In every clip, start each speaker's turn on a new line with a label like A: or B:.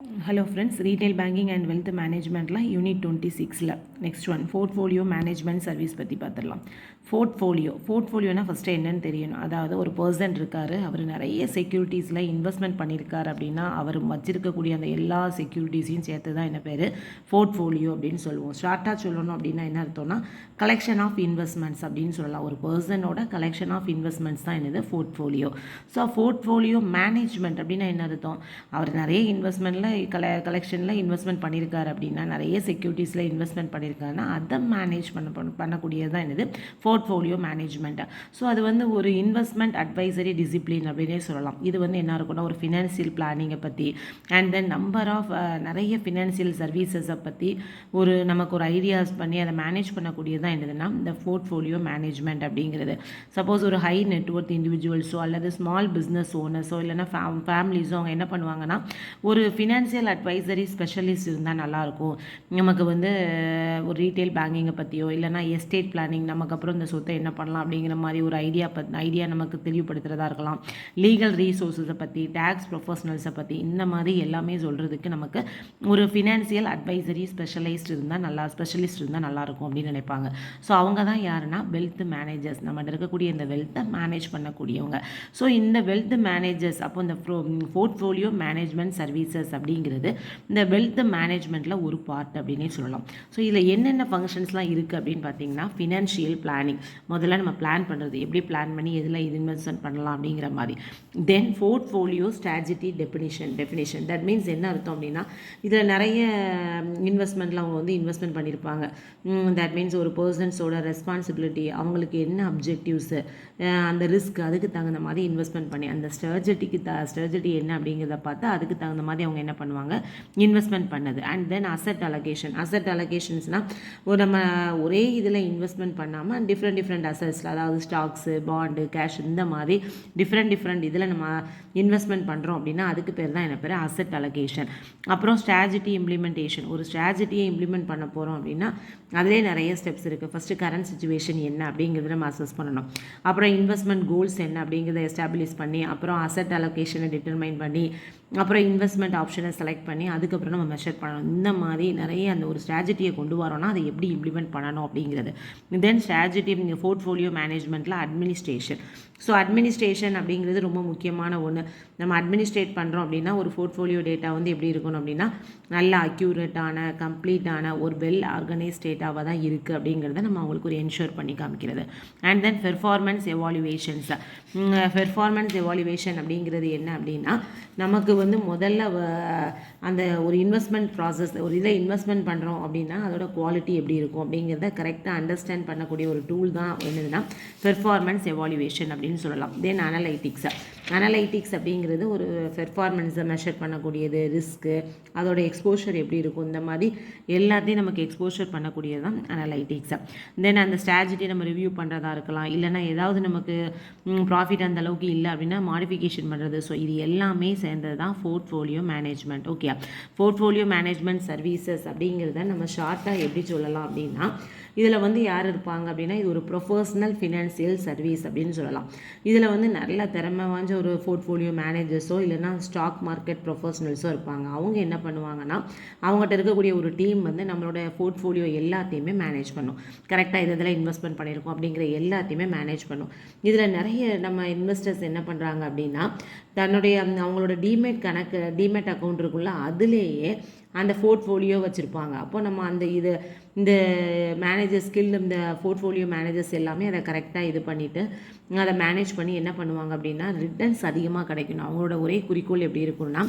A: Hello friends, retail banking and wealth management la unit 26 la next one portfolio management service பத்தி பார்த்துடலாம். போர்ட்ஃபோலியோனா first என்னன்னு தெரியணும். அதாவது ஒரு பர்சன் இருக்கார், அவர் நிறைய செக்யூரிட்டிஸில் இன்வெஸ்ட்மெண்ட் பண்ணியிருக்கார் அப்படின்னா அவர் வச்சிருக்கக்கூடிய அந்த எல்லா செக்யூரிட்டிஸையும் சேர்த்து தான் என்ன பேர் போர்ட்ஃபோலியோ அப்படின்னு சொல்லுவோம். ஷார்ட்டாக சொல்லணும் அப்படின்னா என்ன அர்த்தம்னா கலெக்ஷன் ஆஃப் இன்வெஸ்ட்மெண்ட்ஸ் அப்படின்னு சொல்லலாம். ஒரு பர்சனோட கலெக்ஷன் ஆஃப் இன்வெஸ்ட்மெண்ட்ஸ் தான் என்னது போர்ட்ஃபோலியோ. ஸோ போர்ட்ஃபோலியோ மேனேஜ்மெண்ட் அப்படின்னா என்ன அர்த்தம், அவர் நிறைய இன்வெஸ்ட்மெண்ட்டில் கலெக்ஷனில் இன்வெஸ்ட்மெண்ட் பண்ணியிருக்காரு அப்படின்னா நிறைய செக்யூரிட்டிஸில் இன்வெஸ்ட்மெண்ட் பண்ணியிருக்காருன்னா அதை மேனேஜ் பண்ணக்கூடியது தான் என்னது போர்ட்ஃபோலியோ மேனேஜ்மெண்ட். ஸோ அது வந்து ஒரு இன்வெஸ்ட்மெண்ட் அட்வைசரி டிசிப்ளின் அப்படின்னே சொல்லலாம். இது வந்து என்ன இருக்குன்னா ஒரு ஃபினான்சியல் பிளானிங்கை பற்றி அண்ட் தென் நம்பர் ஆஃப் நிறைய ஃபினான்சியல் சர்வீசஸை பற்றி நமக்கு ஒரு ஐடியாஸ் பண்ணி அதை மேனேஜ் பண்ணக்கூடியது தான் என்னதுன்னா இந்த போர்ட்ஃபோலியோ மேனேஜ்மெண்ட் அப்படிங்கிறது. சப்போஸ் ஒரு ஹை நெட்வொர்த் இண்டிவிஜுவல்ஸோ அல்லது ஸ்மால் பிஸ்னஸ் ஓனர்ஸோ இல்லைனா ஃபேமிலிஸோ அவங்க என்ன பண்ணுவாங்கன்னா ஒரு ஃபினான்சியல் அட்வைசரி ஸ்பெஷலிஸ்ட் இருந்தால் நல்லாயிருக்கும். நமக்கு வந்து ஒரு ரீட்டைல் பேங்கிங்கை பற்றியோ இல்லைனா எஸ்டேட் பிளானிங், நமக்கு அப்புறம் இந்த சொத்தை என்ன பண்ணலாம் அப்படிங்கிற மாதிரி ஒரு ஐடியா நமக்கு தெளிவுபடுத்துகிறதா இருக்கலாம். லீகல் ரீசோர்ஸஸை பற்றி, டேக்ஸ் ப்ரொஃபஷனல்ஸை பற்றி, இந்த மாதிரி எல்லாமே சொல்கிறதுக்கு நமக்கு ஒரு ஃபினான்சியல் அட்வைசரி ஸ்பெஷலிஸ்ட் இருந்தால் நல்லாயிருக்கும் அப்படின்னு நினைப்பாங்க. ஸோ அவங்க தான் யாருன்னா வெல்த் மேனேஜர்ஸ், நம்மகிட்ட இருக்கக்கூடிய இந்த வெல்த்தை மேனேஜ் பண்ணக்கூடியவங்க. ஸோ இந்த வெல்த் மேனேஜர்ஸ் அப்போ இந்த போர்ட்ஃபோலியோ மேனேஜ்மெண்ட் சர்வீசஸ் அப்படிங்கிறது இந்த வெல்த் மேனேஜ்மெண்ட்டில் ஒரு பார்ட் அப்படின்னே சொல்லலாம். ஸோ இதில் என்னென்ன ஃபங்க்ஷன்ஸ்லாம் இருக்குது அப்படின்னு பார்த்தீங்கன்னா ஃபினான்ஷியல் பிளானிங், முதல்ல நம்ம பிளான் பண்ணுறது, எப்படி பிளான் பண்ணி எதில் இது இன்வெஸ்ட்மெண்ட் பண்ணலாம் அப்படிங்கிற மாதிரி. Then portfolio strategy definition that means என்ன அர்த்தம் அப்படின்னா இதில் நிறைய இன்வெஸ்ட்மெண்ட்டில் அவங்க வந்து இன்வெஸ்ட்மெண்ட் பண்ணியிருப்பாங்க. தட் மீன்ஸ் ஒரு பர்சன்ஸோட ரெஸ்பான்சிபிலிட்டி, அவங்களுக்கு என்ன அப்ஜெக்டிவ்ஸு, அந்த ரிஸ்க், அதுக்கு தகுந்த மாதிரி இன்வெஸ்ட்மெண்ட் பண்ணி அந்த ஸ்ட்ராட்டஜி என்ன அப்படிங்கிறத பார்த்து அதுக்கு தகுந்த மாதிரி அவங்க என்ன பண்ணுவாங்க இன்வெஸ்ட்மெண்ட் பண்ணது. அண்ட் தென் அசட் அலோகேஷன்ஸ்னால் நம்ம ஒரே இதில் இன்வெஸ்ட்மெண்ட் பண்ணாமல் டிஃப்ரெண்ட் அசட்ஸில், அதாவது ஸ்டாக்ஸு, பாண்டு, கேஷ், இந்த மாதிரி டிஃப்ரெண்ட் இதில் நம்ம இன்வெஸ்ட்மெண்ட் பண்ணுறோம் அப்படின்னா அதுக்கு பேர் தான் என்ன பேர் அசட் அலோகேஷன். அப்புறம் ஸ்ட்ராட்டஜி இம்ப்ளிமெண்டேஷன், ஒரு ஸ்ட்ராட்டஜியை இம்ப்ளிமெண்ட் பண்ண போகிறோம் அப்படின்னா அதிலே நிறைய ஸ்டெப்ஸ் இருக்குது. ஃபஸ்ட்டு கரண்ட் சிச்சுவேஷன் என்ன அப்படிங்கிறத நம்ம அசஸ் பண்ணணும். அப்புறம் இன்வெஸ்ட்மெண்ட் கோல்ஸ் என்ன அப்படிங்கிறத எஸ்டாப்ளிஷ் பண்ணி, அப்புறம் அசட் அலோகேஷனை டிட்டர்மைன் பண்ணி, அப்புறம் இன்வெஸ்ட்மெண்ட் ஆப்ஷனை செலக்ட் பண்ணி அதுக்கப்புறம் நம்ம மெஷர் பண்ணணும். இந்த மாதிரி நிறைய அந்த ஒரு ஸ்ட்ராட்டஜியை கொண்டு வரோன்னா அதை எப்படி இம்ப்ளிமெண்ட் பண்ணணும் அப்படிங்கிறது. தென் ஸ்ட்ராட்டஜி போர்ட்ஃபோலியோ மேனேஜ்மெண்ட்டில் அட்மினிஸ்ட்ரேஷன். ஸோ அட்மினிஸ்ட்ரேஷன் அப்படிங்கிறது ரொம்ப முக்கியமான ஒன்று. நம்ம அட்மினிஸ்ட்ரேட் பண்ணுறோம் அப்படின்னா ஒரு போர்ட்ஃபோலியோ டேட்டா வந்து எப்படி இருக்கணும் அப்படின்னா நல்ல அக்யூரேட்டான, கம்ப்ளீட்டான, ஒரு வெல் ஆர்கனைஸ் டேட்டாவாக தான் இருக்குது அப்படிங்கிறத நம்ம அவங்களுக்கு ஒரு என்ஷூர் பண்ணி காமிக்கிறது. அண்ட் தென் பெர்ஃபார்மன்ஸ் எவாலுவேஷன் அப்படிங்கிறது என்ன அப்படின்னா நமக்கு வந்து முதல்ல அந்த ஒரு இன்வெஸ்ட்மெண்ட் ப்ராசஸ், ஒரு இதை இன்வெஸ்ட்மெண்ட் பண்ணுறோம் அப்படின்னா அதோட குவாலிட்டி எப்படி இருக்கும் அப்படிங்கிறத கரெக்டாக அண்டர்ஸ்டாண்ட் பண்ணக்கூடிய ஒரு டூல் தான் என்னதுன்னா பெர்ஃபார்மன்ஸ் எவாலுவேஷன் அப்படின்னு சொல்லலாம். தென் அனலைட்டிக்ஸ் அப்படிங்கிறது ஒரு பெர்ஃபார்மன்ஸை மெஷர் பண்ணக்கூடியது, ரிஸ்க்கு, அதோட எக்ஸ்போஷர் எப்படி இருக்கும், இந்த மாதிரி எல்லாத்தையும் நமக்கு எக்ஸ்போஷர் பண்ணக்கூடியது தான் அனலைட்டிக்ஸ். தென் அந்த ஸ்ட்ராட்டஜி நம்ம ரிவ்யூ பண்ணுறதா இருக்கலாம், இல்லைனா ஏதாவது நமக்கு ப்ராஃபிட் அந்த அளவுக்கு இல்லை அப்படின்னா மாடிஃபிகேஷன் பண்ணுறது. ஸோ இது எல்லாமே சேர்ந்தது தான் portfolio management. Okay, portfolio management services அப்படிங்கிறத நம்ம ஷார்ட்டாக எப்படி சொல்லலாம் அப்படின்னா இதில் வந்து யார் இருப்பாங்க அப்படின்னா இது ஒரு ப்ரொஃபஷனல் ஃபினான்சியல் சர்வீஸ் அப்படின்னு சொல்லலாம். இதில் வந்து நல்ல திறமை வாய்ந்த ஒரு போர்ட்ஃபோலியோ மேனேஜர்ஸோ இல்லைனா ஸ்டாக் மார்க்கெட் ப்ரொஃபஷனல்ஸோ இருப்பாங்க. அவங்க என்ன பண்ணுவாங்கன்னா அவங்ககிட்ட இருக்கக்கூடிய ஒரு டீம் வந்து நம்மளோட போர்ட்ஃபோலியோ எல்லாத்தையுமே மேனேஜ் பண்ணும். கரெக்டாக இதில் இன்வெஸ்ட்மெண்ட் பண்ணியிருக்கோம் அப்படிங்கிற எல்லாத்தையுமே மேனேஜ் பண்ணும். இதில் நிறைய நம்ம இன்வெஸ்டர்ஸ் என்ன பண்ணுறாங்க அப்படின்னா தன்னுடைய அவங்களோட டிமேட் அக்கௌண்ட் இருக்குள்ள அதுலேயே அந்த போர்ட்ஃபோலியோ வச்சுருப்பாங்க. அப்போ நம்ம இந்த இந்த போர்ட்ஃபோலியோ மேனேஜர்ஸ் எல்லாமே அதை கரெக்டாக இது பண்ணிவிட்டு அதை மேனேஜ் பண்ணி என்ன பண்ணுவாங்க அப்படின்னா ரிட்டர்ன்ஸ் அதிகமாக கிடைக்கணும். அவங்களோட ஒரே குறிக்கோள் எப்படி இருக்கணும்னா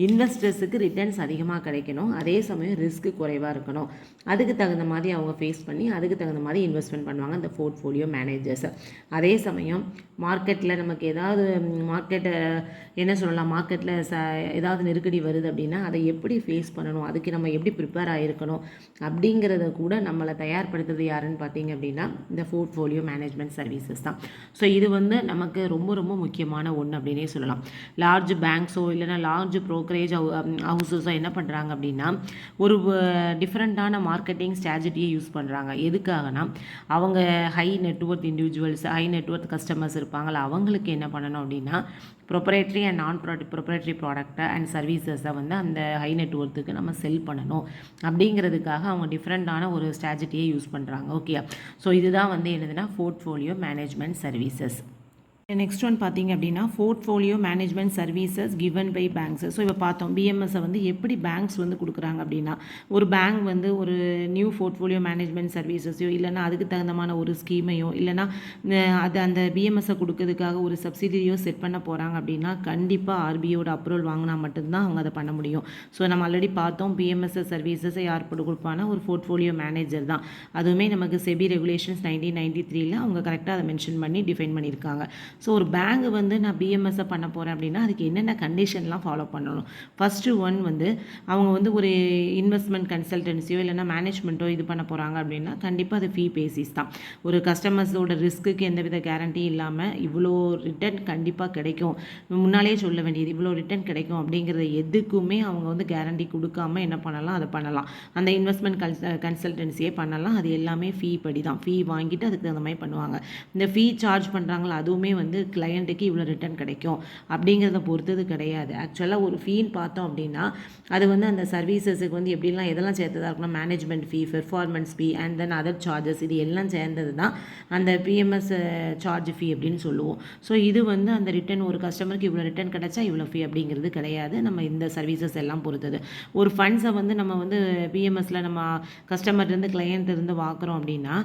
A: இன்வெஸ்டர்ஸுக்கு ரிட்டர்ன்ஸ் அதிகமாக கிடைக்கணும், அதே சமயம் ரிஸ்க்கு குறைவாக இருக்கணும். அதுக்கு தகுந்த மாதிரி அவங்க ஃபேஸ் பண்ணி அதுக்கு தகுந்த மாதிரி இன்வெஸ்ட்மெண்ட் பண்ணுவாங்க இந்த போர்ட்ஃபோலியோ மேனேஜர்ஸ். அதே சமயம் மார்க்கெட்டில் நமக்கு ஏதாவது மார்க்கெட்டில் ஏதாவது நெருக்கடி வருது அப்படின்னா அதை எப்படி ஃபேஸ் பண்ணணும், அதுக்கு நம்ம எப்படி ப்ரிப்பேர் ஆகிருக்கணும் அப்படிங்கிறத கூட நம்மளை தயார்படுத்துறது யாருன்னு பார்த்தீங்க அப்படின்னா இந்த போர்ட்ஃபோலியோ மேனேஜ்மெண்ட் சர்வீசஸ் தான். ஸோ இது வந்து நமக்கு ரொம்ப ரொம்ப முக்கியமான ஒன்று அப்படின்னே சொல்லலாம். லார்ஜ் பேங்க்ஸோ இல்லைனா லார்ஜ் ப்ரோக்கரேஜ் ஹவுசஸோ என்ன பண்ணுறாங்க அப்படின்னா ஒரு டிஃப்ரெண்ட்டான மார்க்கெட்டிங் ஸ்ட்ராட்டஜியை யூஸ் பண்ணுறாங்க. எதுக்காகனா அவங்க high net worth individuals, high net worth customers இருப்பாங்களா, அவங்களுக்கு என்ன பண்ணணும் அப்படின்னா ப்ரொப்ரேட்டரி அண்ட் நான் ப்ரொப்ரேட்டரி ப்ராடக்ட்டை அண்ட் சர்வீசஸை வந்து அந்த ஹை நெட்ஒர்த்துக்கு நம்ம செல் பண்ணணும் அப்படிங்கிறதுக்காக அவங்க டிஃப்ரெண்ட்டான ஒரு ஸ்ட்ராட்டஜியை யூஸ் பண்ணுறாங்க. ஓகே, ஸோ இதுதான் வந்து என்னதுன்னா portfolio management services. Next one பார்த்தீங்க அப்படின்னா portfolio management services given by banks. So இப்போ பார்த்தோம் பிஎம்எஸ்ஸை வந்து எப்படி பேங்க்ஸ் வந்து கொடுக்குறாங்க அப்படின்னா, ஒரு பேங்க் வந்து ஒரு நியூ போர்ட்ஃபோலியோ மேனேஜ்மெண்ட் சர்வீசஸையோ இல்லைனா அதுக்கு தகுந்தமான ஒரு ஸ்கீமையோ இல்லைனா அது அந்த பிஎம்எஸ்ஸை கொடுக்கறதுக்காக ஒரு சப்சிடியோ செட் பண்ண போகிறாங்க அப்படின்னா கண்டிப்பாக ஆர்பிஐயோட அப்ரூவல் வாங்கினா மட்டும்தான் அவங்க அதை பண்ண முடியும். ஸோ நம்ம ஆல்ரெடி பார்த்தோம் பிஎம்எஸ் சர்வீசஸை யார் போட்டு கொடுப்பானா ஒரு போர்ட்ஃபோலியோ மேனேஜர் தான். அதுவுமே நமக்கு செபி ரெகுலேஷன்ஸ் 1993 அவங்க கரெக்டாக அதை மென்ஷன் பண்ணி டிஃபைன் பண்ணியிருக்காங்க. ஸோ ஒரு பேங்க் வந்து நான் பிஎம்எஸ்ஸை பண்ண போகிறேன் அப்படின்னா அதுக்கு என்னென்ன கண்டிஷன்லாம் ஃபாலோ பண்ணணும். ஃபஸ்ட்டு ஒன் வந்து அவங்க வந்து ஒரு இன்வெஸ்ட்மெண்ட் கன்சல்டன்சியோ இல்லைனா மேனேஜ்மெண்ட்டோ இது பண்ண போகிறாங்க அப்படின்னா கண்டிப்பாக அது ஃபீ பேசிஸ் தான். ஒரு கஸ்டமர்ஸோட ரிஸ்க்குக்கு எந்தவித கேரண்டி இல்லாமல் இவ்வளோ ரிட்டர்ன் கண்டிப்பாக கிடைக்கும், முன்னாலே சொல்ல வேண்டியது இவ்வளோ ரிட்டர்ன் கிடைக்கும் அப்படிங்கிறத எதுக்குமே அவங்க வந்து கேரண்டி கொடுக்காம என்ன பண்ணலாம் அதை பண்ணலாம். அந்த இன்வெஸ்ட்மெண்ட் கன்சல்டன்சியே பண்ணலாம். அது எல்லாமே ஃபீ படி தான், ஃபீ வாங்கிட்டு அதுக்கு தகுந்த மாதிரி பண்ணுவாங்க. இந்த ஃபீ சார்ஜ் பண்ணுறாங்களா அதுவுமே வந்து கிளையண்ட்டுக்கு இவ்வளோ ரிட்டர்ன் கிடைக்கும் அப்படிங்கிறத பொறுத்தது கிடையாது. ஆக்சுவலாக ஒரு ஃபீன்னு பார்த்தோம் அப்படின்னா அது வந்து அந்த சர்வீசஸுக்கு வந்து எப்படிலாம் எதெல்லாம் சேர்த்ததாக இருக்குன்னா management fee, performance fee and then other charges, இது எல்லாம் சேர்ந்தது தான் அந்த பிஎம்எஸ் சார்ஜ் ஃபீ அப்படின்னு சொல்லுவோம். ஸோ இது வந்து அந்த ரிட்டர்ன் ஒரு கஸ்டமருக்கு இவ்வளோ ரிட்டர்ன் கிடைச்சா இவ்வளோ ஃபீ அப்படிங்கிறது கிடையாது. நம்ம இந்த சர்வீசஸ் எல்லாம் பொறுத்தது. ஒரு ஃபண்ட்ஸை வந்து நம்ம வந்து பிஎம்எஸில் நம்ம கஸ்டமர்லேருந்து கிளையண்ட் இருந்து வாங்குறோம் அப்படின்னா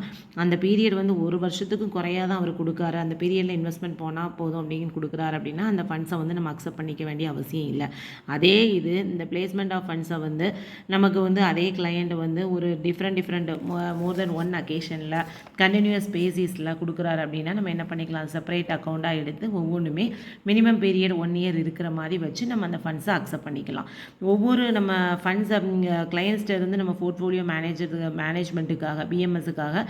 A: அந்த பீரியட் வந்து ஒரு வருஷத்துக்கும் குறையாக தான் அவர் கொடுக்காரு, அந்த பீரியடில் இன்வெஸ்ட்மெண்ட் போனால் போதும் அப்படின்னு கொடுக்குறாரு அப்படின்னா அந்த ஃபண்ட்ஸை வந்து நம்ம அக்செப்ட் பண்ணிக்க வேண்டிய அவசியம் இல்லை. அதே இது இந்த பிளேஸ்மெண்ட் ஆஃப் ஃபண்ட்ஸை வந்து நமக்கு வந்து அதே கிளையண்ட் வந்து ஒரு டிஃப்ரெண்ட் மோர் தென் ஒன் அக்கேஷனில் கண்டினியூஸ் பேசிஸில் கொடுக்குறாரு அப்படின்னா நம்ம என்ன பண்ணிக்கலாம், செப்பரேட் அக்கௌண்ட்டாக எடுத்து ஒவ்வொன்றுமே மினிமம் பீரியட் 1 இயர் இருக்கிற மாதிரி வச்சு நம்ம அந்த ஃபண்ட்ஸை அக்செப்ட் பண்ணிக்கலாம். ஒவ்வொரு நம்ம ஃபண்ட்ஸை கிளையண்ட்ஸ்ட இருந்து நம்ம போர்ட்ஃபோலியோ மேனேஜ்மெண்ட்டுக்காக பிஎம்எஸ்ஸுக்காக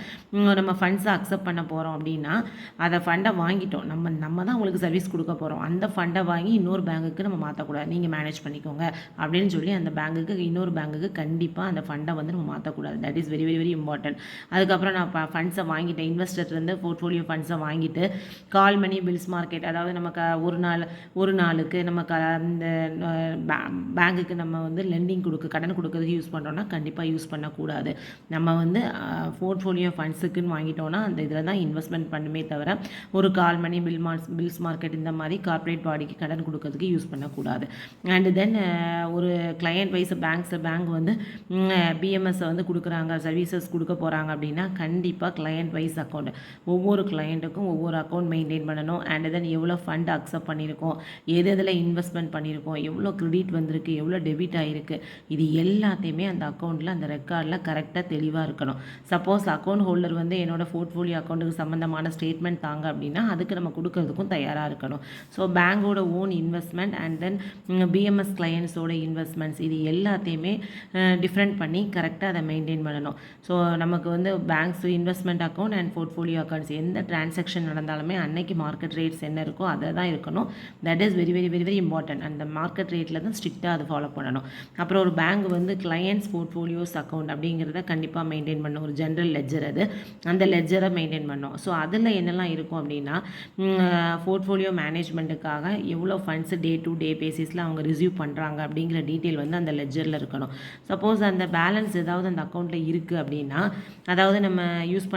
A: நம்ம ஃபண்ட்ஸை அக்செப்ட் பண்ண போகிறோம் அப்படின்னா அதை ஃபண்டை வாங்கிட்டோம், நம்ம தான் உங்களுக்கு சர்வீஸ் கொடுக்க போகிறோம், அந்த ஃபண்டை வாங்கி இன்னொரு பேங்குக்கு நம்ம மாற்றக்கூடாது, நீங்கள் மேனேஜ் பண்ணிக்கோங்க அப்படின்னு சொல்லி அந்த பேங்குக்கு இன்னொரு பேங்குக்கு கண்டிப்பாக அந்த ஃபண்டை வந்து நம்ம மாற்றக்கூடாது. That is very very very important. அதுக்கப்புறம் நான் ஃபண்ட்ஸை வாங்கிட்டேன், இன்வெஸ்டர்லேருந்து போர்ட்ஃபோலியோ ஃபண்ட்ஸை வாங்கிட்டு கால் மணி பில்ஸ் மார்க்கெட், அதாவது நமக்கு ஒரு நாளுக்கு நம்ம இந்த பேங்குக்கு நம்ம வந்து லெண்டிங் கடன் கொடுக்கறதுக்கு யூஸ் பண்ணுறோன்னா கண்டிப்பாக யூஸ் பண்ணக்கூடாது. நம்ம வந்து போர்ட்ஃபோலியோ ஃபண்ட்ஸுக்குன்னு வாங்கிட்டோன்னா அந்த இதில் தான் இன்வெஸ்ட்மெண்ட் பண்ணுமே தவிர ஒரு கால் மணி பில்ஸ் மார்க்கெட் இந்த மாதிரி கார்ப்பரேட் பாடிக்கு கடன் கொடுக்கறதுக்கு யூஸ் பண்ணக்கூடாது. அண்ட் தென் ஒரு கிளையண்ட் வைஸ் பேங்க் வந்து பிஎம்எஸ்ஸை வந்து கொடுக்குறாங்க, சர்வீசஸ் கொடுக்க போகிறாங்க அப்படின்னா கண்டிப்பாக கிளையண்ட் வைஸ் அக்கௌண்ட், ஒவ்வொரு கிளையண்ட்டுக்கும் ஒவ்வொரு அக்கௌண்ட் மெயின்டைன் பண்ணணும். அண்ட் தென் எவ்வளோ ஃபண்ட் அக்செப்ட் பண்ணியிருக்கோம், எதில் இன்வெஸ்ட்மெண்ட் பண்ணியிருக்கோம், எவ்வளோ கிரெடிட் வந்திருக்கு, எவ்வளோ டெபிட் ஆகிருக்கு, இது எல்லாத்தையுமே அந்த அக்கௌண்ட்டில் அந்த ரெக்கார்டில் கரெக்டாக தெளிவாக இருக்கணும். சப்போஸ் அக்கௌண்ட் ஹோல்டர் வந்து என்னோடய போர்ட்ஃபோலியோ அக்கௌண்ட்டுக்கு சம்மந்தமான ஸ்டேட்மெண்ட் தாங்க அப்படின்னா அதுக்கு நம்ம கொடுக்கறதுக்கும் தயாராக இருக்கணும். ஸோ பேங்கோட own investment and then PMS கிளையண்ட்ஸோட இன்வெஸ்ட்மெண்ட்ஸ் இது எல்லாத்தையுமே டிஃப்ரெண்ட் பண்ணி கரெக்டாக அதை மெயின்டைன் பண்ணணும். ஸோ நமக்கு வந்து banks investment account and portfolio accounts எந்த டிரான்சாக்ஷன் நடந்தாலுமே அன்னைக்கு மார்க்கெட் ரேட்ஸ் என்ன இருக்கோ அதை தான் இருக்கணும். That is very very very very important. அந்த மார்க்கெட் ரேட்டில் தான் ஸ்ட்ரிக்டாக அதை ஃபாலோ பண்ணணும். அப்புறம் ஒரு பேங்க் வந்து கிளையண்ட்ஸ் போர்ட்ஃபோலியோஸ் அக்கௌண்ட் அப்படிங்கிறத கண்டிப்பாக மெயின்டைன் பண்ணணும். ஒரு ஜென்ரல் லெட்ஜர் அது, அந்த லெட்ஜரை மெயின்டைன் பண்ணணும். ஸோ அதில் என்னெல்லாம் இருக்கும் அப்படின்னா போர்ட்ஃபோலியோ மேனேஜ்மெண்ட்டுக்காக எவ்வளோ ஃபண்ட்ஸ் டே டு டே பேசிஸில் அவங்க ரிசீவ் பண்ணுறாங்க அப்படிங்கிற டீட்டெயில் வந்து அந்த லெட்ஜரில் இருக்கணும். சப்போஸ் அந்த பேலன்ஸ் ஏதாவது அந்த அக்கௌண்ட்டில் இருக்குது அப்படின்னா, அதாவது நம்ம யூஸ்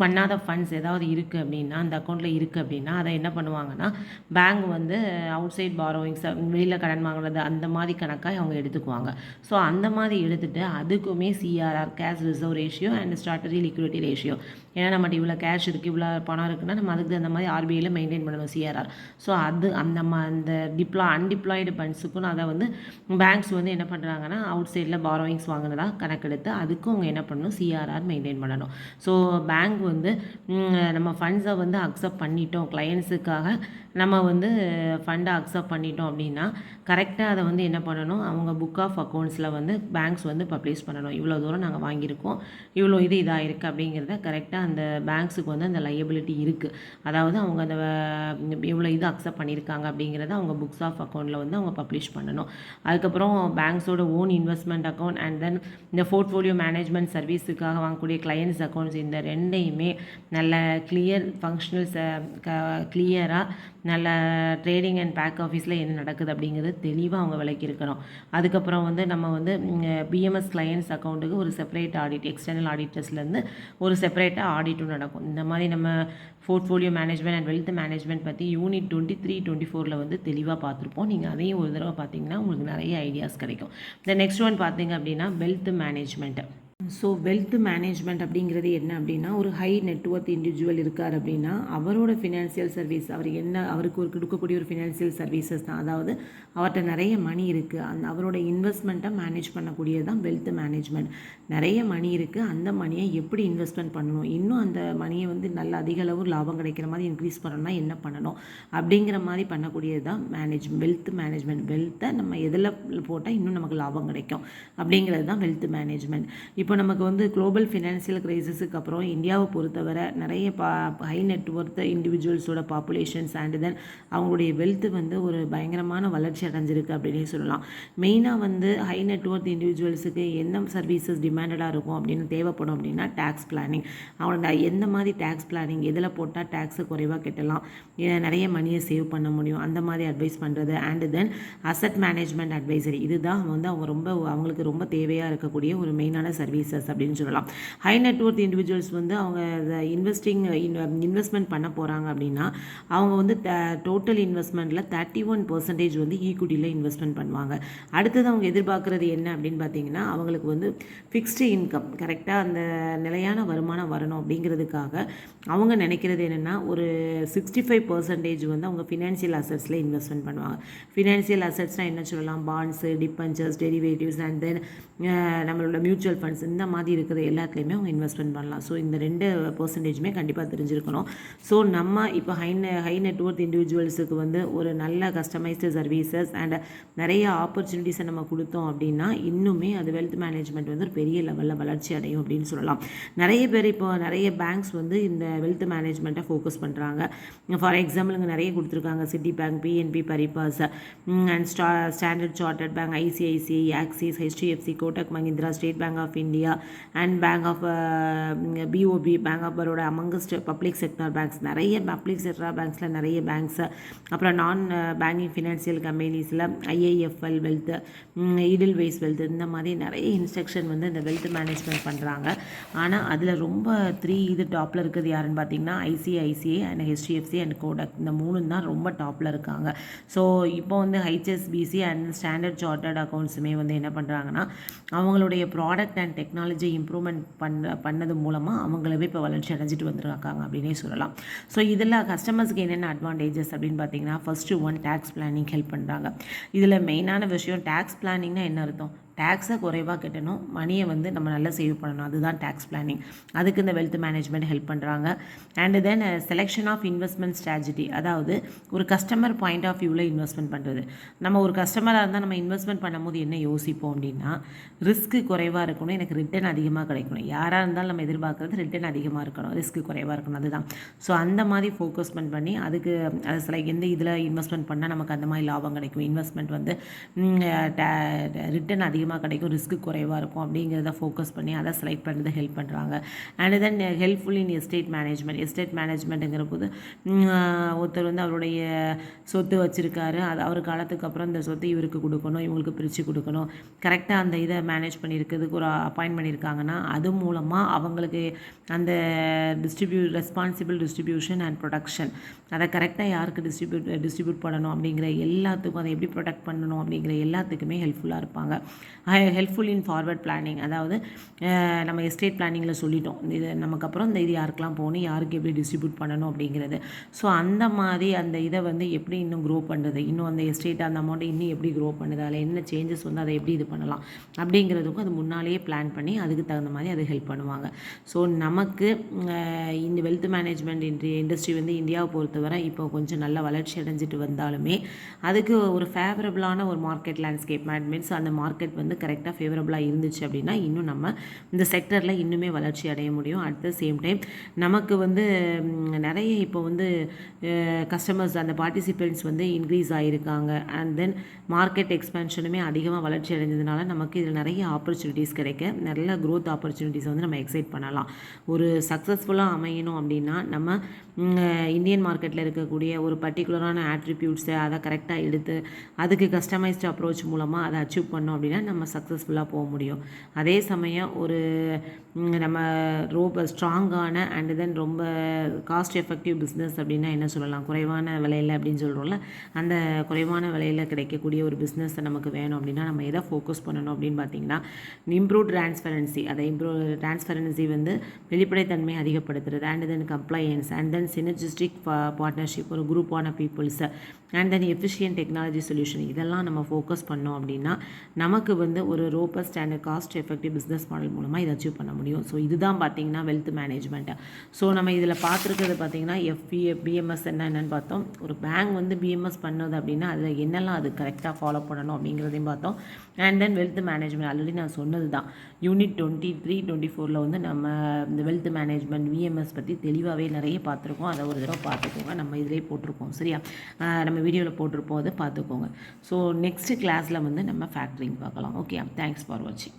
A: பண்ணாத ஃபண்ட்ஸ் ஏதாவது இருக்குது அப்படின்னா அந்த அக்கௌண்ட்டில் இருக்குது அப்படின்னா அதை என்ன பண்ணுவாங்கன்னா பேங்க் வந்து அவுட் சைட் பாரோவிங்ஸ், வெளியில் கடன் வாங்குறது அந்த மாதிரி கணக்காக அவங்க எடுத்துக்குவாங்க. ஸோ அந்த மாதிரி எடுத்துகிட்டு அதுக்குமே CRR, cash reserve ratio and statutory liquidity ratio, ஏன்னா நம்மகிட்ட இவ்வளோ கேஷ் இருக்குது இவ்வளோ பணம் இருக்குன்னா நம்ம அதுக்கு அந்த மாதிரி ஆர்பிஐயில் மெயின்டைன் பண்ணணும் சிஆர்ஆர். ஸோ அது அந்த அன்டிப்ளாய்டு ஃபண்ட்ஸுக்கும் அதை வந்து பேங்க்ஸ் வந்து என்ன பண்ணுறாங்கன்னா அவுட் சைடில் பாரோவிங்ஸ் வாங்கினதா கணக்கெடுத்து அதுக்கும் அவங்க என்ன பண்ணணும் சிஆர்ஆர் மெயின்டைன் பண்ணணும். ஸோ பேங்க் வந்து நம்ம ஃபண்ட்ஸை வந்து அக்செப்ட் பண்ணிட்டோம், கிளையண்ட்ஸுக்காக நம்ம வந்து ஃபண்டை அக்செப்ட் பண்ணிட்டோம் அப்படின்னா கரெக்டாக அதை வந்து என்ன பண்ணணும், அவங்க புக் ஆஃப் அக்கௌண்ட்ஸில் வந்து பேங்க்ஸ் வந்து பப்ளிஷ் பண்ணணும். இவ்வளோ தூரம் நாங்கள் வாங்கியிருக்கோம், இவ்வளோ இதாக இருக்குது அப்படிங்கிறத கரெக்டாக அந்த பேங்க்ஸுக்கு வந்து அந்த லையபிலிட்டி இருக்குது. அதாவது அவங்க அந்த எவ்வளோ இது அக்செப்ட் பண்ணியிருக்காங்க அப்படிங்கிறத அவங்க புக்ஸ் ஆஃப் அக்கௌண்ட்டில் வந்து அவங்க பப்ளிஷ் பண்ணணும். அதுக்கப்புறம் பேங்க்ஸோட own investment account and then இந்த போர்ட்ஃபோலியோ மேனேஜ்மெண்ட் சர்வீஸுக்காக வாங்கக்கூடிய கிளையண்ட்ஸ் அக்கௌண்ட்ஸ் இந்த ரெண்டையுமே நல்ல கிளியர் ஃபங்க்ஷனல்ஸ் கிளியராக நல்ல ட்ரேடிங் அண்ட் பேக் ஆஃபீஸில் என்ன நடக்குது அப்படிங்கிறது தெளிவாக அவங்க விளக்கியிருக்கணும். அதுக்கப்புறம் வந்து நம்ம வந்து பிஎம்எஸ் கிளையன்ஸ் அக்கௌண்ட்டுக்கு ஒரு செப்பரேட் ஆடிட், எக்ஸ்டர்னல் ஆடிட்டர்ஸ்லேருந்து ஒரு செப்பரேட்டாக ஆடிட்டும் நடக்கும். இந்த மாதிரி நம்ம portfolio management and wealth management பற்றி யூனிட் 23, 24 வந்து தெளிவாக பார்த்துருப்போம். நீங்கள் அதையும் ஒரு தடவை பார்த்தீங்கன்னா உங்களுக்கு நிறைய ஐடியாஸ் கிடைக்கும். இந்த நெக்ஸ்ட் ஒன் பார்த்தீங்க அப்படின்னா wealth management. So wealth management அப்படிங்கிறது என்ன அப்படின்னா, ஒரு ஹை நெட்ஒர்த் இண்டிவிஜுவல் இருக்கார் அப்படின்னா அவரோட ஃபினான்சியல் சர்வீஸ், அவருக்கு ஒரு கொடுக்கக்கூடிய ஒரு ஃபினான்சியல் சர்வீசஸ் தான். அதாவது அவர்கிட்ட நிறைய மணி இருக்குது, அவரோட இன்வெஸ்ட்மெண்ட்டை மேனேஜ் பண்ணக்கூடியது தான் வெல்த் மேனேஜ்மெண்ட். நிறைய மணி இருக்குது, அந்த மணியை எப்படி இன்வெஸ்ட்மெண்ட் பண்ணணும், இன்னும் அந்த மணியை வந்து நல்ல அதிக அளவு லாபம் கிடைக்கிற மாதிரி இன்க்ரீஸ் பண்ணணும்னா என்ன பண்ணணும் அப்படிங்கிற மாதிரி பண்ணக்கூடியது தான் வெல்த் மேனேஜ்மெண்ட். வெல்த்தை நம்ம எதில் போட்டால் இன்னும் நமக்கு லாபம் கிடைக்கும் அப்படிங்கிறது தான் வெல்த் மேனேஜ்மெண்ட். இப்போ நமக்கு வந்து குளோபல் ஃபினான்சியல் கிரைசிஸுக்கு அப்புறம் இந்தியாவை பொறுத்தவரை நிறைய ஹை நெட்ஒர்த் இண்டிவிஜுவல்ஸோட பாப்புலேஷன்ஸ் அண்ட் தென் அவங்களுடைய வெல்த் வந்து ஒரு பயங்கரமான வளர்ச்சி அடைஞ்சிருக்கு அப்படின்னே சொல்லலாம். மெயினாக வந்து ஹை நெட்ஒர்த் இண்டிவிஜுவல்ஸுக்கு என்ன சர்வீசஸ் டிமாண்டடாக இருக்கும் அப்படின்னு தேவைப்படும் அப்படின்னா டேக்ஸ் பிளானிங். அவங்களோட எந்த மாதிரி டேக்ஸ் பிளானிங், எதில் போட்டால் டேக்ஸை குறைவாக கட்டலாம், நிறைய மணியை சேவ் பண்ண முடியும், அந்த மாதிரி அட்வைஸ் பண்ணுறது. And then asset management advisory, இதுதான் வந்து அவங்களுக்கு ரொம்ப தேவையாக இருக்கக்கூடிய ஒரு மெயினான சர்வீசஸ் அப்படின்னு சொல்லலாம். ஹை நெட்ஒர்த் இண்டிவிஜுவல்ஸ் வந்து அவங்க இன்வெஸ்ட்மெண்ட் பண்ண போகிறாங்க அப்படின்னா அவங்க வந்து டோட்டல் இன்வெஸ்ட்மெண்ட்டில் 31% வந்து ஈக்விட்டியில் இன்வெஸ்ட்மெண்ட் பண்ணுவாங்க. அடுத்தது அவங்க எதிர்பார்க்குறது என்ன அப்படின்னு பார்த்தீங்கன்னா, அவங்களுக்கு வந்து ஃபிக்ஸ்டு இன்கம், கரெக்டாக அந்த நிலையான வருமானம் வரணும் அப்படிங்கிறதுக்காக அவங்க நினைக்கிறது என்னென்னா ஒரு 65% வந்து அவங்க ஃபினான்ஷியல் அசட்ஸில் இன்வெஸ்ட்மெண்ட் பண்ணுவாங்க. ஃபினான்ஷியல் அசட்ஸ்னால் என்ன சொல்லலாம், bonds, debentures, derivatives and then நம்மளோட மியூச்சுவல் ஃபண்ட்ஸ், இந்த மாதிரி இருக்கிற எல்லாத்துலேயுமே அவங்க இன்வெஸ்ட்மெண்ட் பண்ணலாம். ஸோ இந்த 2% கண்டிப்பாக தெரிஞ்சிருக்கணும். ஸோ நம்ம இப்போ ஹை நெட்ஒர்த் இண்டிவிஜுவல்ஸுக்கு வந்து ஒரு நல்ல கஸ்டமைஸ்டு சர்வீசஸ் அண்ட் நிறைய ஆப்பர்ச்சுனிட்டிஸை நம்ம கொடுத்தோம் அப்படின்னா இன்னுமே அது வெல்த் மேனேஜ்மெண்ட் வந்து ஒரு பெரிய லெவலில் வளர்ச்சி அடையும் அப்படின்னு சொல்லலாம். நிறைய பேர் இப்போ நிறைய பேங்க்ஸ் வந்து இந்த வெல்த் மேனேஜ்மெண்ட்டை ஃபோக்கஸ் பண்ணுறாங்க. ஃபார் எக்ஸாம்பிள் இங்கே நிறைய கொடுத்துருக்காங்க. Citi Bank, BNP, Paribas and Standard Chartered Bank, ICICI, Axis, HDFC, Kotak Mahindra, State Bank of India and Bank of BOB, Bank of Baroda, amongst public sector banks. நிறைய பப்ளிக் செக்டார் பேங்க்ஸில் நிறைய banks, அப்புறம் non banking financial கம்பெனிஸில் IIFL wealth, Edelweiss wealth, இந்த மாதிரி நிறைய instruction வந்து இந்த வெல்த் மேனேஜ்மெண்ட் பண்ணுறாங்க. ஆனால் அதில் ரொம்ப 3 டாப்பில் இருக்கிறது யாருன்னு பார்த்தீங்கன்னா ICICI and HDFC and Kotak, இந்த 3 தான் ரொம்ப டாப்பில் இருக்காங்க. ஸோ இப்போ வந்து ஹெச்எஸ்பிசி அண்ட் ஸ்டாண்டர்ட் சார்ட்டர்ட் அக்கௌண்ட்ஸுமே வந்து என்ன பண்ணுறாங்கன்னா அவங்களுடைய ப்ராடக்ட் அண்ட் டெக்னாலஜி இம்ப்ரூவ்மெண்ட் பண்ணது மூலமாக அவங்களவே இப்போ வளர்ச்சி அடைஞ்சிட்டு வந்துருக்காங்க அப்படின்னே சொல்லலாம். ஸோ இதில் கஸ்டமர்ஸ்க்கு என்னென்ன அட்வான்டேஜஸ் அப்படின்னு பார்த்தீங்கன்னா, first one tax planning help பண்ணுறாங்க. இதில் மெயினான விஷயம் டேக்ஸ் பிளானிங்னா என்ன அர்த்தம், டேக்ஸை குறைவாக கட்டணும், மணியை வந்து நம்ம நல்லா சேவ் பண்ணணும், அதுதான் டேக்ஸ் பிளானிங். அதுக்கு இந்த வெல்த் மேனேஜ்மெண்ட் ஹெல்ப் பண்ணுறாங்க. And then selection of investment strategy, அதாவது ஒரு கஸ்டமர் பாயிண்ட் ஆஃப் வியூவில் இன்வெஸ்ட்மெண்ட் பண்ணுறது. நம்ம ஒரு கஸ்டமராக இருந்தால் நம்ம இன்வெஸ்ட்மெண்ட் பண்ணும்போது என்ன யோசிப்போம் அப்படின்னா, ரிஸ்க்கு குறைவாக இருக்கணும், எனக்கு ரிட்டர்ன் அதிகமாக கிடைக்கணும். யாராக இருந்தாலும் நம்ம எதிர்பார்க்குறது ரிட்டர்ன் அதிகமாக இருக்கணும், ரிஸ்க்கு குறைவாக இருக்கணும், அதுதான். ஸோ அந்த மாதிரி ஃபோக்கஸ்மெண்ட் பண்ணி அதுக்கு எந்த இதில் இன்வெஸ்ட்மெண்ட் பண்ணால் நமக்கு அந்த மாதிரி லாபம் கிடைக்கும், இன்வெஸ்ட்மெண்ட் வந்து ரிட்டர்ன் அதிகமாக கிடைக்கும், ரிஸ்க்கு குறைவாக இருக்கும் அப்படிங்கிறத ஃபோக்கஸ் பண்ணி அதை செலக்ட் பண்ணுறது ஹெல்ப் பண்ணுறாங்க. And then helpful in estate மேனேஜ்மெண்ட்டுங்கிற போது ஒருத்தர் வந்து அவருடைய சொத்து வச்சுருக்காரு, அது அவர் காலத்துக்கு அப்புறம் இந்த சொத்து இவருக்கு கொடுக்கணும், இவங்களுக்கு பிரித்து கொடுக்கணும், கரெக்டாக அந்த இதை மேனேஜ் பண்ணியிருக்கிறதுக்கு ஒரு அப்பாயின்ட் பண்ணியிருக்காங்கன்னா அது மூலமாக அவங்களுக்கு அந்த ரெஸ்பான்சிபிள் டிஸ்ட்ரிபியூஷன் அண்ட் ப்ரொடக்ஷன், அதை கரெக்டாக யாருக்கு டிஸ்ட்ரிபியூட் பண்ணணும் அப்படிங்கிற எல்லாத்துக்கும், அதை எப்படி ப்ரொடெக்ட் பண்ணணும் அப்படிங்கிற எல்லாத்துக்குமே ஹெல்ப்ஃபுல்லாக இருப்பாங்க. ஹெல்ப்ஃபுல் இன் ஃபார்வர்ட் பிளானிங், அதாவது நம்ம எஸ்டேட் பிளானிங்கில் சொல்லிட்டோம், இது நமக்கு அப்புறம் இந்த இது யாருக்கெல்லாம் போகணும், யாருக்கு எப்படி டிஸ்ட்ரிபியூட் பண்ணணும் அப்படிங்கிறது. ஸோ அந்த மாதிரி அந்த இதை வந்து எப்படி இன்னும் க்ரோ பண்ணுறது, இன்னும் அந்த எஸ்டேட் அந்த அமௌண்ட்டை இன்னும் எப்படி க்ரோ பண்ணுது, அதில் என்ன சேஞ்சஸ் வந்து அதை எப்படி இது பண்ணலாம் அப்படிங்கிறதுக்கும் அது முன்னாலேயே பிளான் பண்ணி அதுக்கு தகுந்த மாதிரி அதை ஹெல்ப் பண்ணுவாங்க. ஸோ நமக்கு இந்த வெல்த் மேனேஜ்மெண்ட் இண்டஸ்ட்ரி வந்து இந்தியாவை பொறுத்தவரை இப்போ கொஞ்சம் நல்ல வளர்ச்சி அடைஞ்சிட்டு வந்தாலுமே அதுக்கு ஒரு ஃபேவரபிளான ஒரு மார்க்கெட் லேண்ட்ஸ்கேப் மீன்ஸ் அந்த மார்க்கெட் வந்து கரெக்டாக ஃபேவரபுளாக இருந்துச்சு அப்படின்னா இன்னும் நம்ம இந்த செக்டரில் இன்னுமே வளர்ச்சி அடைய முடியும். அட் த சேம் டைம் நமக்கு வந்து நிறைய இப்போ வந்து கஸ்டமர்ஸ் அந்த பார்ட்டிசிபெண்ட்ஸ் வந்து இன்க்ரீஸ் ஆகியிருக்காங்க. அண்ட் தென் மார்க்கெட் எக்ஸ்பென்ஷனுமே அதிகமாக வளர்ச்சி அடைஞ்சதுனால நமக்கு இதில் நிறைய ஆப்பர்ச்சுனிட்டிஸ் கிடைக்க, நல்ல க்ரோத் ஆப்பர்ச்சுனிட்டிஸ் வந்து நம்ம எக்ஸைட் பண்ணலாம். ஒரு சக்ஸஸ்ஃபுல்லாக அமையணும் அப்படின்னா நம்ம இந்தியன் மார்க்கெட்டில் இருக்கக்கூடிய ஒரு பர்டிகுலரான ஆட்ரிபியூட்ஸை அதை கரெக்டாக எடுத்து அதுக்கு கஸ்டமைஸ்டு அப்ரோச் மூலமாக அதை அச்சீவ் பண்ணோம் அப்படின்னா நம்ம சக்ஸஸ்ஃபுல்லாக போக முடியும். அதே சமயம் ஒரு நம்ம ரொம்ப ஸ்ட்ராங்கான அண்ட் தென் ரொம்ப காஸ்ட் எஃபெக்டிவ் பிஸ்னஸ் அப்படின்னா என்ன சொல்லலாம், குறைவான விலையில் அப்படின்னு சொல்கிறோம்ல, அந்த குறைவான விலையில் கிடைக்கக்கூடிய ஒரு பிஸ்னஸை நமக்கு வேணும் அப்படின்னா நம்ம எதை ஃபோக்கஸ் பண்ணணும் அப்படின்னு பார்த்தீங்கன்னா இம்ப்ரூவ் டிரான்ஸ்பரன்சி. அதை டிரான்ஸ்பரன்சி வந்து வெளிப்படைத்தன்மை அதிகப்படுத்துறது, and then compliance, and then synergistic partnership, ஒரு குரூப்பான பீப்புள்ஸை, and then efficient technology solution, இதெல்லாம் நம்ம ஃபோக்கஸ் பண்ணோம் அப்படின்னா நமக்கு வந்து ஒரு robust and cost effective business model மூலமாக இதை அச்சீவ் பண்ண முடியும். ஸோ இதுதான் பார்த்திங்கன்னா வெல்த் மேனேஜ்மெண்ட்டு. ஸோ நம்ம இதில் பார்த்துருக்கிறது பார்த்திங்கன்னா பிஎம்எஸ் என்னென்னு பார்த்தோம். ஒரு பேங்க் வந்து பிஎம்எஸ் பண்ணுது அப்படின்னா அதில் என்னெல்லாம் அது கரெக்டாக ஃபாலோ பண்ணணும் அப்படிங்கிறதையும் பார்த்தோம். And then wealth management already நான் சொன்னது தான். யூனிட் 23, 24 வந்து நம்ம இந்த வெல்த் மேனேஜ்மெண்ட் விஎம்எஸ் பற்றி தெளிவாகவே நிறைய பார்த்துருக்கோம். அதை ஒரு தடவை பார்த்துக்கோங்க. நம்ம இதிலே போட்டிருக்கோம், சரியா? நம்ம வீடியோவில் போட்டிருப்போம், அதை பார்த்துக்கோங்க. ஸோ நெக்ஸ்ட் கிளாஸில் வந்து நம்ம ஃபேக்டரிங் பார்க்கலாம். ஓகே, தேங்க்ஸ் ஃபார் வாட்சிங்.